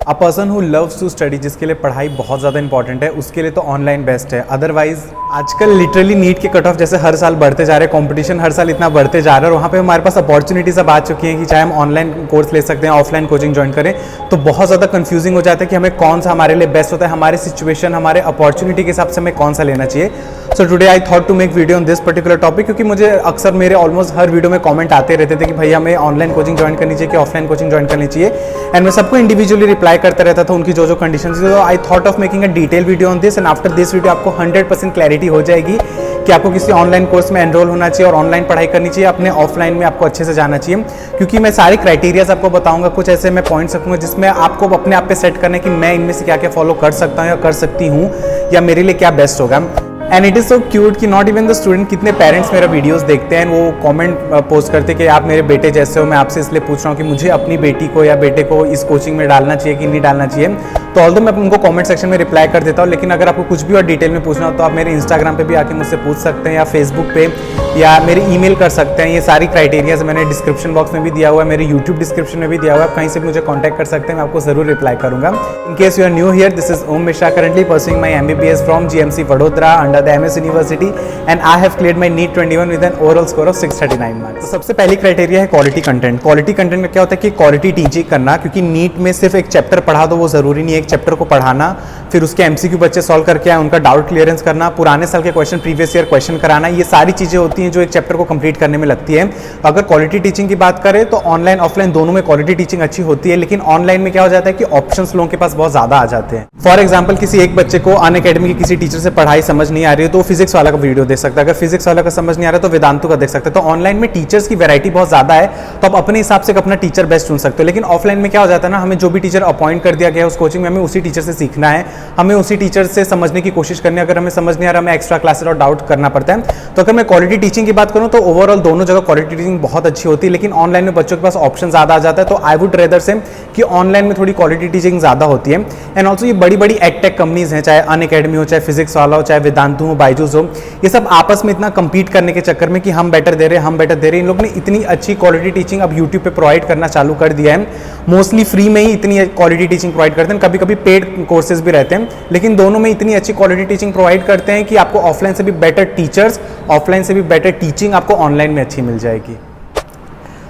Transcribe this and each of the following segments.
A person who loves to study, जिसके लिए पढ़ाई बहुत ज़्यादा इंपॉर्टेंट है, उसके लिए तो ऑनलाइन बेस्ट है। अदरवाइज आजकल लिटरली नीट के कट ऑफ जैसे हर साल बढ़ते जा रहे हैं, कंपटीशन हर साल इतना बढ़ते जा रहा है और वहाँ पे हमारे पास अपॉर्चुनिटीज अब आ चुकी हैं कि चाहे हम ऑनलाइन कोर्स ले सकते हैं, ऑफलाइन कोचिंग ज्वाइन करें, तो बहुत ज़्यादा कंफ्यूजिंग हो जाता है कि हमें कौन सा हमारे लिए बेस्ट होता है, हमारे सिचुएशन, हमारे अपॉर्चुनिटी के हिसाब से हमें कौन सा लेना चाहिए। So today I thought to make video on this particular topic, क्योंकि मुझे अक्सर मेरे ऑलमोस्ट हर वीडियो में कमेंट आते रहते थे कि भाई हमें ऑनलाइन कोचिंग ज्वाइन करनी चाहिए कि ऑफलाइन कोचिंग ज्वाइन करनी चाहिए, एंड मैं सबको इंडिविजुअली रिप्लाई करता रहता था उनकी जो कंडीशन थी। तो I thought of making a detail video on this, and after this video आपको 100% क्लैरिटी हो जाएगी कि आपको किसी ऑनलाइन कोर्स में एनरोल होना चाहिए और ऑनलाइन पढ़ाई करनी चाहिए, अपने ऑफलाइन में आपको अच्छे से जाना चाहिए। क्योंकि मैं सारे क्राइटेरियाज आपको बताऊंगा, कुछ ऐसे मैं पॉइंट्स रखूंगा जिसमें आपको अपने आप पे सेट करना है कि मैं इनमें से क्या क्या फॉलो कर सकता हूँ या कर सकती हूँ, या मेरे लिए क्या बेस्ट होगा। And it is so cute कि नॉट इवन द स्टूडेंट, कितने पेरेंट्स मेरा वीडियोस देखते हैं, वो कमेंट पोस्ट करते हैं कि आप मेरे बेटे जैसे हो, मैं आपसे इसलिए पूछ रहा हूँ कि मुझे अपनी बेटी को या बेटे को इस कोचिंग में डालना चाहिए कि नहीं डालना चाहिए। तो ऑल्दो मैं उनको कमेंट सेक्शन में रिप्लाई कर देता हूँ, लेकिन अगर आपको कुछ भी और डिटेल में पूछना हो तो आप मेरे इंस्टाग्राम पे भी आके मुझसे पूछ सकते हैं, या फेसबुक पे, या मेरे ईमेल कर सकते हैं। ये सारी क्राइटेरियाज मैंने डिस्क्रिप्शन बॉक्स में भी दिया हुआ है, मेरे यूट्यूब डिस्क्रिप्शन में भी दिया हुआ है, आप कहीं से भी मुझे कॉन्टैक्ट कर सकते हैं, मैं आपको जरूर रिप्लाई करूंगा। In case you are new here, this is Om Mishra, currently pursuing my MBBS from GMC Vadodara under the MS university, and I have cleared my NEET 21 with an overall score of 639 marks. तो सबसे पहली criteria है quality content. Quality content में क्या होता है कि quality teaching करना, क्योंकि नीट में सिर्फ एक चैप्टर पढ़ा दो वो जरूरी नहीं है, एक चैप्टर को पढ़ाना, फिर उसके MCQ बच्चे सॉल्व करके आए, उनका डाउट क्लियरेंस करना, पुराने साल के क्वेश्चन प्रीवियस ईयर क्वेश्चन कराना, ये सारी चीजें होती हैं जो एक चैप्टर को कंप्लीट करने में लगती है। अगर क्वालिटी टीचिंग की बात करें तो ऑनलाइन ऑफलाइन दोनों में क्वालिटी टीचिंग अच्छी होती है, लेकिन ऑनलाइन में क्या हो जाता है कि ऑप्शंस लोगों के पास बहुत ज्यादा आ जाते हैं। फॉर एग्जाम्पल, किसी एक बच्चे को अनअकैडमी के किसी टीचर से पढ़ाई समझ नहीं आ रही है तो फिजिक्स वाला का वीडियो देख सकता है, अगर फिजिक्स वाला का समझ नहीं आ रहा तो वेदांतु का देख सकते हैं। तो ऑनलाइन में टीचर्स की वैरायटी बहुत ज्यादा है, तो आप अपने हिसाब से अपना टीचर बेस्ट चुन सकते हो। लेकिन ऑफलाइन में क्या हो जाता है ना, हमें जो भी टीचर अपॉइंट कर दिया गया है उस कोचिंग में, हमें उसी टीचर से सीखना है, हमें उसी टीचर से समझने की कोशिश करनी है। अगर हमें समझ नहीं आ रहा, हमें एक्स्ट्रा क्लासेस और डाउट करना पड़ता है। तो अगर मैं क्वालिटी टीचिंग की बात करूं तो ओवरऑल दोनों जगह क्वालिटी टीचिंग बहुत अच्छी होती है, लेकिन ऑनलाइन में बच्चों के पास ऑप्शन ज्यादा आ जाता है। तो आई वुड रेदर से कि ऑनलाइन में थोड़ी क्वालिटी टीचिंग ज्यादा होती है। एंड ऑल्सो ये बड़ी बड़ी एडटेक कंपनीज हैं, चाहे अनअकैडमी हो, चाहे फिजिक्स वाला हो, चाहे वेदांतु हो, बायजूस हो, ये सब आपस में इतना कंपीट करने के चक्कर में कि हम बेटर दे रहे हैं, हम बेटर दे रहे हैं, इन लोग ने इतनी अच्छी क्वालिटी टीचिंग अब यूट्यूब पे प्रोवाइड करना चालू कर दिया है। मोस्टली फ्री में ही इतनी क्वालिटी टीचिंग प्रोवाइड करते हैं, कभी कभी पेड कोर्सेज भी रहते हैं, लेकिन दोनों में इतनी अच्छी क्वालिटी टीचिंग प्रोवाइड करते हैं कि आपको ऑफलाइन से भी बेटर टीचर्स, ऑफलाइन से भी बेटर टीचिंग आपको ऑनलाइन में अच्छी मिल जाएगी।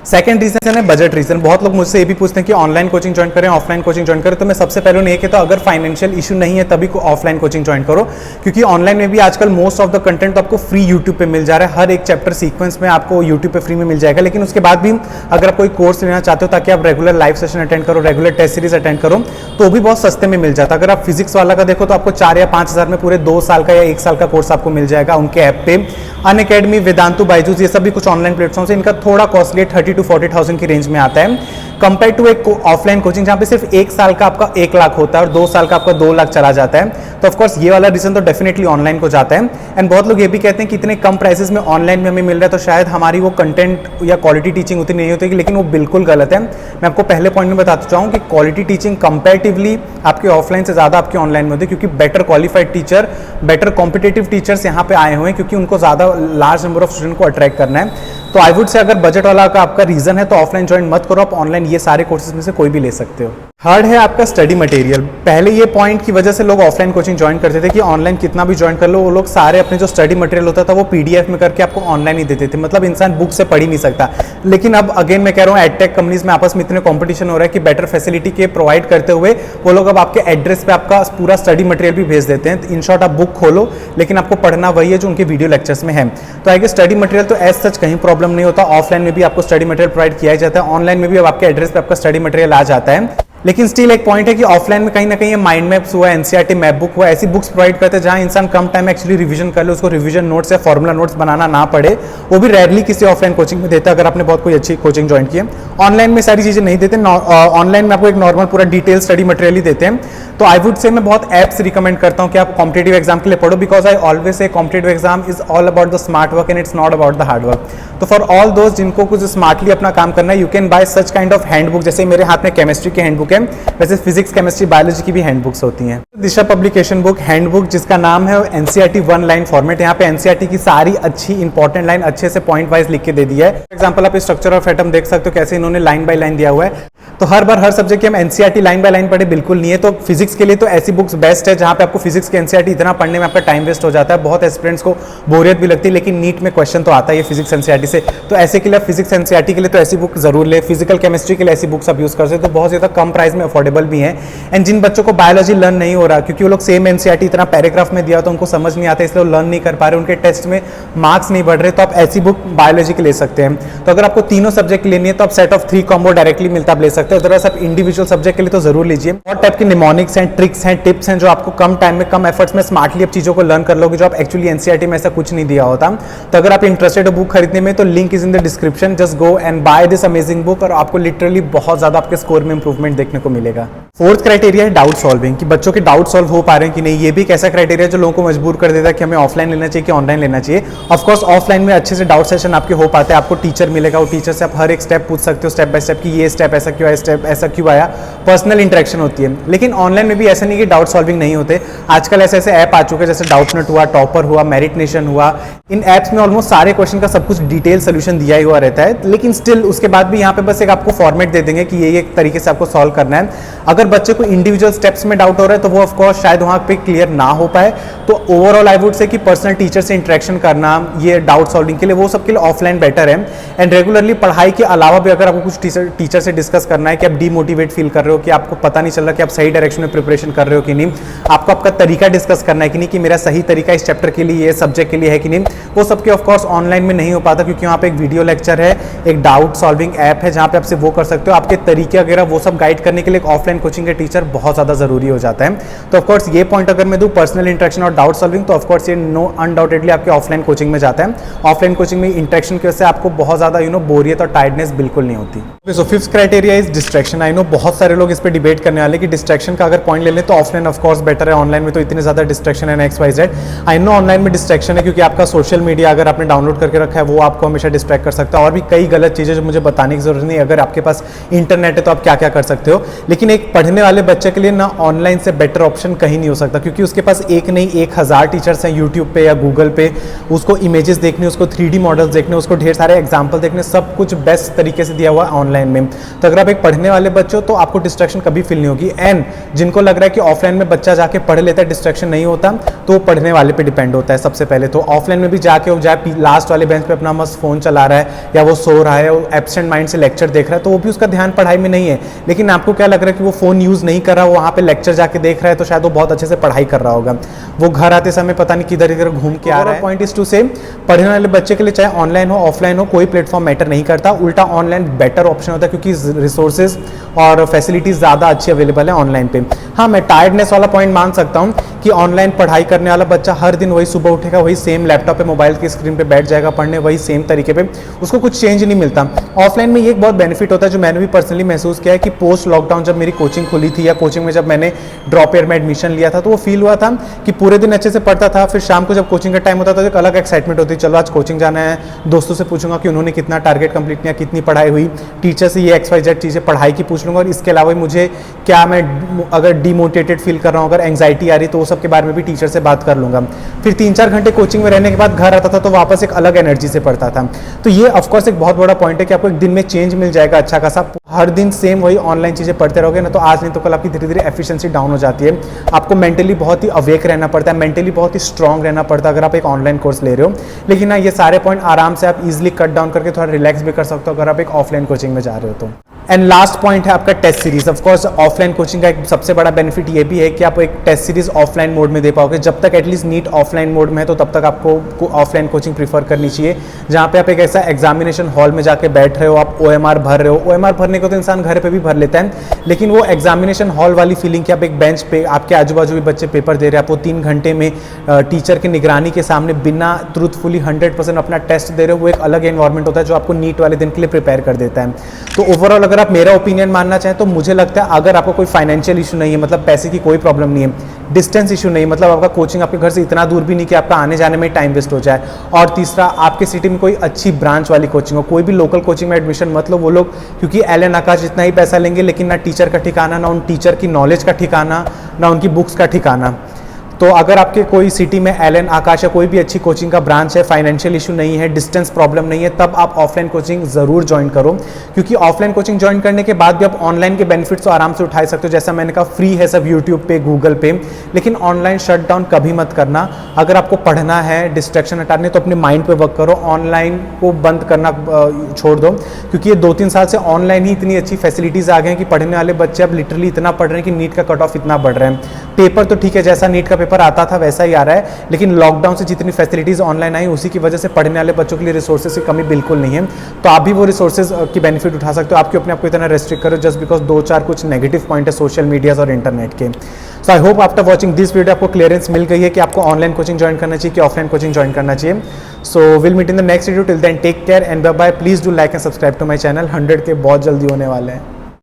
सेकंड रीजन है बजट रीजन। बहुत लोग मुझसे ये भी पूछते हैं कि ऑनलाइन कोचिंग ज्वाइन करें, ऑफलाइन कोचिंग ज्वाइन करें, तो मैं सबसे पहले उन्हें ये कहता हूं अगर फाइनेंशियल इशू नहीं है तभी को ऑफलाइन कोचिंग ज्वाइन करो, क्योंकि ऑनलाइन में भी आजकल मोस्ट ऑफ द कंटेंट आपको फ्री यूट्यूब पे मिल जा रहा है, हर एक चैप्टर सीक्वेंस में आपको यूट्यूब पे फ्री में मिल जाएगा। लेकिन उसके बाद भी अगर आप कोई कोर्स लेना चाहते हो ताकि आप रेगुलर लाइव सेशन अटेंड करो, रेगुलर टेस्ट सीरीज अटेंड करो, तो वो भी बहुत सस्ते में मिल जाता है। अगर आप फिजिक्स वाला का देखो तो आपको 4 या 5 हज़ार में पूरे 2 साल का या 1 साल का कोर्स आपको मिल जाएगा उनके ऐप पे। अनअकैडमी, वेदांतु, बायजूस, ये सब भी कुछ ऑनलाइन प्लेटफॉर्म है, इनका थोड़ा कॉस्टली 30 to 40,000 की रेंज में आता है, कंपेयर टू एक ऑफलाइन कोचिंग जहां पे सिर्फ 1 साल का आपका 1 लाख होता है और 2 साल का आपका 2 लाख चला जाता है। तो ऑफकोर्स ये वाला रीजन तो डेफिनेटली ऑनलाइन को जाता है। एंड बहुत लोग ये भी कहते हैं कि इतने कम प्राइसेस में ऑनलाइन में हमें मिल रहा है तो शायद हमारी वो कंटेंट या क्वालिटी टीचिंग उतनी नहीं होती, लेकिन वो बिल्कुल गलत है। मैं आपको पहले पॉइंट में बताता चाहूँ कि क्वालिटी टीचिंग कंपेरेटिवली आपके ऑफलाइन से ज्यादा आपके ऑनलाइन में होती है, क्योंकि better qualified teacher, better competitive teachers यहाँ पे आए हुए हैं, क्योंकि उनको ज्यादा लार्ज नंबर ऑफ स्टूडेंट को अट्रैक्ट करना है। तो आई वुड से अगर बजट वाला का आपका रीजन है तो ऑफलाइन ज्वाइन मत करो, आप ऑनलाइन ये सारे कोर्सेज में से कोई भी ले सकते हो। थर्ड है आपका स्टडी मटेरियल। पहले ये पॉइंट की वजह से लोग ऑफलाइन कोचिंग ज्वाइन करते थे कि ऑनलाइन कितना भी ज्वाइन कर लो, वो लोग सारे अपने जो स्टडी मटेरियल होता था वो PDF में करके आपको ऑनलाइन ही देते थे, मतलब इंसान बुक से पढ़ ही नहीं सकता। लेकिन अब अगेन मैं कह रहा हूँ एडटेक कंपनीज में आपस में इतने कॉम्पिटिशन हो रहा है कि बेटर फैसिलिटी के प्रोवाइड करते हुए वो लोग अब आपके एड्रेस पे आपका पूरा स्टडी मटेरियल भी भेज देते हैं। इन शॉर्ट आप बुक खोलो, लेकिन आपको पढ़ना वही है जो उनके वीडियो लेक्चर्स में है। तो आई गेस स्टडी मटेरियल तो एज सच कहीं प्रॉब्लम नहीं होता, ऑफलाइन में भी आपको स्टडी मटेरियल प्रोवाइड किया जाता है, ऑनलाइन में भी अब आपके एड्रेस पे आपका स्टडी मटेरियल आ जाता है। लेकिन स्टिल एक पॉइंट है कि ऑफलाइन में कहीं ना कहीं माइंड मैप्स हुआ, NCERT मैप बुक हुआ, ऐसी बुक्स प्रोवाइड करते हैं जहां इंसान कम टाइम में एक्चुअली रिवीजन कर ले, उसको रिवीजन नोट्स या फॉर्मुला नोट्स बनाना ना पड़े। वो भी रेयरली किसी ऑफलाइन कोचिंग में देता है, अगर आपने बहुत कोई अच्छी कोचिंग ज्वाइन की है। ऑनलाइन में सारी चीजें नहीं देते, ऑनलाइन में आपको एक नॉर्मल पूरा डिटेल स्टडी मटेरियल ही देते हैं। तो आई वुड से मैं बहुत ऐप्स रिकमेंड करता हूं कि आप कॉम्पिटेटिव एग्जाम के लिए पढ़ो, because I always say competitive exam is all about the smart work and it's not about the hard work. तो फॉर ऑल दोस्त जिनको कुछ स्मार्टली अपना काम करना है, you can buy such kind of handbook. जैसे मेरे हाथ में केमिस्ट्री की हैंडबुक है, वैसे फिजिक्स, केमिस्ट्री, बायोलॉजी की भी हैंडबुक्स होती हैं। दिशा पब्लिकेशन बुक हैंडबुक जिसका नाम है NCERT 1 लाइन फॉर्मेट। यहाँ पे NCERT की सारी अच्छी इंपॉर्टेंट लाइन अच्छे से पॉइंट वाइज लिख के दे दी है। फॉर एग्जाम्पल आप स्ट्रक्चर ऑफ एटम देख सकते हो कैसे इन्होंने लाइन बाय लाइन दिया हुआ है। तो हर बार हर सब्जेक्ट की हम एनसीईआरटी लाइन बाय लाइन पढ़े बिल्कुल नहीं है। तो फिजिक्स के लिए तो ऐसी बुक्स बेस्ट है जहाँ पे आपको फिजिक्स के एनसीईआरटी इतना पढ़ने में आपका टाइम वेस्ट हो जाता है, बहुत एस्पिरेंट्स को बोरियत भी लगती है, लेकिन नीट में क्वेश्चन तो आता है ये फिजिक्स एनसीईआरटी से। तो ऐसे के लिए फिजिक्स एनसीईआरटी के लिए तो ऐसी बुक जरूर ले। फिजिकल केमिस्ट्री के लिए ऐसी बुक्स आप यूज कर सकते हो, तो बहुत ज़्यादा कम प्राइस में अफोर्डेबल भी है। एंड जिन बच्चों को बायोलॉजी लर्न नहीं हो रहा क्योंकि वो लोग सेम एनसीईआरटी इतना पैराग्राफ में दिया तो उनको समझ नहीं आता, इसलिए वो लर्न नहीं कर पा रहे, उनके टेस्ट में मार्क्स नहीं बढ़ रहे, तो आप ऐसी बुक बायोलॉजी की ले सकते हैं। तो अगर आपको तीनों सब्जेक्ट लेनी है तो आप सेट ऑफ 3 कॉम्बो डायरेक्टली मिलता आप ले सकते हो। अदरवाइज आप इंडिविजुअल सब्जेक्ट के लिए तो जरूर लीजिए। और टाइप की निमोनिक्स हैं, ट्रिक्स हैं, टिप्स हैं जो आपको कम टाइम में कम एफर्ट्स में स्मार्टली आप चीजों को लर्न कर लोगे, जो आप एक्चुअली एनसीईआरटी में ऐसा कुछ नहीं दिया होता। तो अगर आप इंटरेस्टेड हो बुक खरीदने में तो link is in the description, just go and buy this amazing book और आपको लिटरली बहुत ज्यादा आपके स्कोर में इंप्रूवमेंट देखने को मिलेगा। फोर्थ क्राइटेरिया है डाउट सॉल्विंग, कि बच्चों के डाउट सॉल्व हो पा रहे हैं कि नहीं। ये भी एक ऐसा क्राइटेरिया जो लोगों को मजबूर कर देता है कि हमें ऑफलाइन लेना चाहिए कि ऑनलाइन लेना चाहिए। ऑफकोर्स ऑफलाइन में अच्छे से डाउट सेशन आपके हो पाते हैं, आपको टीचर मिलेगा, वो टीचर से आप हर एक स्टेप पूछ सकते हो स्टेप बाय स्टेप कि ये स्टेप ऐसा क्यों आया, स्टेप ऐसा क्यों आया, पर्सनल इंटरेक्शन होती है। लेकिन ऑनलाइन में भी ऐसा नहीं कि डाउट सॉल्विंग नहीं होते। आजकल ऐसे ऐसे ऐप आ चुके हैं जैसे डाउटनट हुआ, टॉपर हुआ, मेरिट नेशन हुआ। इन ऐप्स में ऑलमोस्ट सारे क्वेश्चन का सब कुछ डिटेल सोल्यूशन दिया ही हुआ रहता है, लेकिन स्टिल उसके बाद भी यहाँ पे बस एक आपको फॉर्मेट दे देंगे कि ये एक तरीके से आपको सॉल्व करना है। अगर बच्चे को इंडिविजुअल स्टेप्स में डाउट हो रहा है तो वो ऑफकोर्स शायद वहाँ पे क्लियर ना हो पाए। तो ओवरऑल आई वुड से कि पर्सनल टीचर से इंटरेक्शन करना ये डाउट सॉल्विंग के लिए, वो सब के लिए ऑफलाइन बेटर है। एंड रेगुलरली पढ़ाई के अलावा भी अगर आपको कुछ टीचर से डिस्कस करना है कि आप डीमोटिवेट फील कर रहे हो, कि आपको पता नहीं चल रहा कि आप सही डायरेक्शन में प्रिपरेशन कर रहे हो कि नहीं, आपको आपका तरीका डिस्कस करना है कि नहीं, कि मेरा सही तरीका इस चैप्टर के लिए, ये सब्जेक्ट के लिए है कि नहीं, वो सबके ऑफकोर्स ऑनलाइन में नहीं हो पाता क्योंकि वहाँ पे एक वीडियो लेक्चर है, एक डाउट सॉल्विंग ऐप है जहाँ पे आपसे वो कर सकते हो। आपके तरीके वगैरह वो सब गाइड करने के लिए एक ऑफलाइन कोचिंग के टीचर बहुत ज़्यादा जरूरी हो जाता है। तो ऑफकोर्स ये पॉइंट अगर मैं दूँ पर्सनल इंटरेक्शन और डाउट सॉल्विंग, तो ऑफकोर्स ये नो अनडाउटेडली आपके ऑफलाइन कोचिंग में जाता है। ऑफलाइन कोचिंग में इंटरेक्शन की वजह से आपको बहुत ज़्यादा बोरियत और टायर्डनेस बिल्कुल नहीं होती। So fifth criteria is distraction. I know बहुत सारे लोग इस पर डिबेट करने वाले कि डिस्ट्रैक्शन का अगर पॉइंट ले लें तो ऑफलाइन ऑफकोर्स बेटर है, ऑनलाइन में तो इतने ज़्यादा डिस्ट्रैक्शन है XYZ। आई नो ऑनलाइन में डिस्ट्रैक्शन है क्योंकि आपका सोशल मीडिया अगर आपने डाउनलोड करके रखा है वो आपको हमेशा डिस्ट्रैक्ट कर सकता है, और भी कई गलत चीज़ें जो मुझे बताने की जरूरत नहीं। अगर आपके पास इंटरनेट है तो आप क्या क्या कर सकते हो, लेकिन एक पढ़ने वाले बच्चे के लिए ना ऑनलाइन से बेटर ऑप्शन कहीं नहीं हो सकता क्योंकि उसके पास एक नहीं 1000 टीचर्स हैं यूट्यूब पे या गूगल पे। उसको इमेजेस देखने, उसको 3D मॉडल्स देखने, उसको ढेर सारे एग्जाम्पल देखने, सब कुछ बेस्ट तरीके से दिया हुआ है ऑनलाइन में। तो अगर आप एक पढ़ने वाले बच्चे हो तो आपको डिस्ट्रैक्शन कभी फील नहीं होगी। एंड जिनको लग रहा है कि ऑफलाइन में बच्चा जाके पढ़ लेता है डिस्ट्रैक्शन नहीं होता, तो वो पढ़ने वाले पे डिपेंड होता है सबसे पहले। तो ऑफलाइन में भी जाके वो जाए लास्ट वाले बेंच पे अपना मस्त फोन चला रहा है या वो सो रहा है, वो एब्सेंट माइंड से लेक्चर देख रहा है, तो वो भी उसका ध्यान पढ़ाई में नहीं है। लेकिन आपको क्या लग रहा है कि वो फोन यूज नहीं कर रहा, वो वहाँ पे लेक्चर जाके देख रहा है, तो शायद वो बहुत अच्छे से पढ़ाई कर रहा होगा। वो घर आते समय पता नहीं किधर इधर घूम के आ रहा है। पॉइंट इज टू से पढ़ने वाले बच्चे के लिए चाहे ऑनलाइन हो ऑफलाइन हो कोई प्लेटफॉर्म मैटर नहीं करता, उल्टा ऑनलाइन बेटर ऑप्शन होता है क्योंकि रिसोर्सेज और फैसिलिटीज ज़्यादा अच्छी अवेलेबल है ऑनलाइन पे। हाँ, मैं टायर्डनेस वाला पॉइंट मान सकता हूँ कि ऑनलाइन पढ़ाई करने वाला बच्चा हर दिन वही सुबह उठेगा, वही सेम लैपटॉप पे मोबाइल की स्क्रीन पे बैठ जाएगा पढ़ने, वही सेम तरीके पे, उसको कुछ चेंज नहीं मिलता। ऑफलाइन में ये एक बहुत बेनिफिट होता है जो मैंने भी पर्सनली महसूस किया है कि पोस्ट लॉकडाउन जब मेरी कोचिंग खुली थी या कोचिंग में जब मैंने ड्रॉप ईयर में एडमिशन लिया था तो वो फील हुआ था कि पूरे दिन अच्छे से पढ़ता था, फिर शाम को जब कोचिंग का टाइम होता था तो एक अलग एक्साइटमेंट होती, चलो आज कोचिंग जाना है, दोस्तों से पूछूंगा कि उन्होंने कितना टारगेट कंप्लीट किया, कितनी पढ़ाई हुई, टीचर से ये XYZ चीज़ें पढ़ाई की पूछ लूंगा, और इसके अलावा मुझे क्या मैं अगर डिमोटिवेटेड फील कर रहा हूँ, अगर एंग्जाइटी आ रही तो वो सब के बारे में भी टीचर से बात कर लूंगा। फिर 3-4 घंटे कोचिंग में रहने के बाद घर आता था तो वापस एक अलग एनर्जी से पढ़ता था। तो ये ऑफकोर्स एक बहुत बड़ा पॉइंट है कि आपको एक दिन में चेंज मिल जाएगा अच्छा खासा। हर दिन सेम वही ऑनलाइन चीज़ें पढ़ते रहोगे ना तो आज नहीं तो कल आपकी धीरे धीरे एफिशिएंसी डाउन हो जाती है। आपको मेंटली बहुत ही अवेक रहना पड़ता है, मेंटली बहुत ही स्ट्रांग रहना पड़ता है अगर आप एक ऑनलाइन कोर्स ले रहे हो। लेकिन ना ये सारे पॉइंट आराम से आप इजीली कट डाउन करके थोड़ा रिलैक्स भी कर सकते हो अगर आप एक ऑफलाइन कोचिंग में जा रहे हो तो। एंड लास्ट पॉइंट है आपका test series. Of course offline coaching का एक सबसे बड़ा बेनिफिट ये भी है कि आप एक टेस्ट सीरीज ऑफलाइन मोड में दे पाओगे। जब तक एटलीस्ट नीट ऑफलाइन मोड में है तो तब तक आपको ऑफलाइन कोचिंग प्रीफर करनी चाहिए, जहाँ पे आप एक ऐसा एग्जामिनेशन हॉल में जाके बैठ रहे हो, आप OMR भर रहे हो। OMR भरने को तो इंसान घर पे भी भर लेता है, लेकिन वो एग्जामिनेशन हॉल वाली फीलिंग कि आप एक बेंच पे आपके आजू बाजू भी बच्चे पेपर दे रहे हैं, आप वो 3 घंटे में टीचर की निगरानी के सामने बिना ट्रूथफुली 100% अपना टेस्ट दे रहे हो, वो एक अलग एनवायरमेंट होता है जो आपको नीट वाले दिन के लिए प्रिपेयर कर देता है। तो ओवरऑल अगर आप मेरा ओपिनियन मानना चाहें तो मुझे लगता है अगर आपको कोई फाइनेंशियल इशू नहीं है, मतलब पैसे की कोई प्रॉब्लम नहीं है, डिस्टेंस इशू नहीं, मतलब आपका कोचिंग आपके घर से इतना दूर भी नहीं कि आपका आने जाने में टाइम वेस्ट हो जाए, और तीसरा आपके सिटी में कोई अच्छी ब्रांच वाली कोचिंग हो। कोई भी लोकल कोचिंग में एडमिशन मत लो, वो लोग क्योंकि एलन आकाश जितना ही पैसा लेंगे लेकिन ना टीचर का ठिकाना, ना उन टीचर की नॉलेज का ठिकाना, ना उनकी बुक्स का ठिकाना। तो अगर आपके कोई सिटी में एलन, आकाश या कोई भी अच्छी कोचिंग का ब्रांच है, फाइनेंशियल इशू नहीं है, डिस्टेंस प्रॉब्लम नहीं है, तब आप ऑफलाइन कोचिंग ज़रूर ज्वाइन करो, क्योंकि ऑफलाइन कोचिंग ज्वाइन करने के बाद भी आप ऑनलाइन के बेनिफिट्स तो आराम से उठा सकते हो। जैसा मैंने कहा, फ्री है सब यूट्यूब पे, गूगल पे, लेकिन ऑनलाइन शट डाउन कभी मत करना। अगर आपको पढ़ना है, डिस्ट्रैक्शन हटाने, तो अपने माइंड पे वर्क करो, ऑनलाइन को बंद करना छोड़ दो, क्योंकि ये 2-3 साल से ऑनलाइन ही इतनी अच्छी फैसिलिटीज़ आ गए हैं कि पढ़ने वाले बच्चे अब लिटरली इतना पढ़ रहे हैं कि नीट का कट ऑफ इतना बढ़ रहा है। पेपर तो ठीक है, जैसा नीट का पेपर आता था वैसा ही आ रहा है, लेकिन लॉकडाउन से जितनी फैसिलिटीज़ ऑनलाइन आई उसी की वजह से पढ़ने वाले बच्चों के लिए रिसोर्सेज की कमी बिल्कुल नहीं है। तो आप भी वो रिसोर्सेज की बेनिफिट उठा सकते हो। आप क्यों अपने आप को इतना रेस्ट्रिक्ट करो जस्ट बिकॉज 2-4 कुछ नेगेटिव पॉइंट है सोशल मीडियाज और इंटरनेट के। So I hope after watching this video आपको क्लियरेंस मिल गई है कि आपको ऑनलाइन कोचिंग ज्वाइन करना चाहिए कि ऑफलाइन कोचिंग ज्वाइन करना चाहिए। So will meet in the next video, till then take care and bye bye. Please do like and subscribe to my channel. 100 के बहुत जल्दी होने वाले हैं।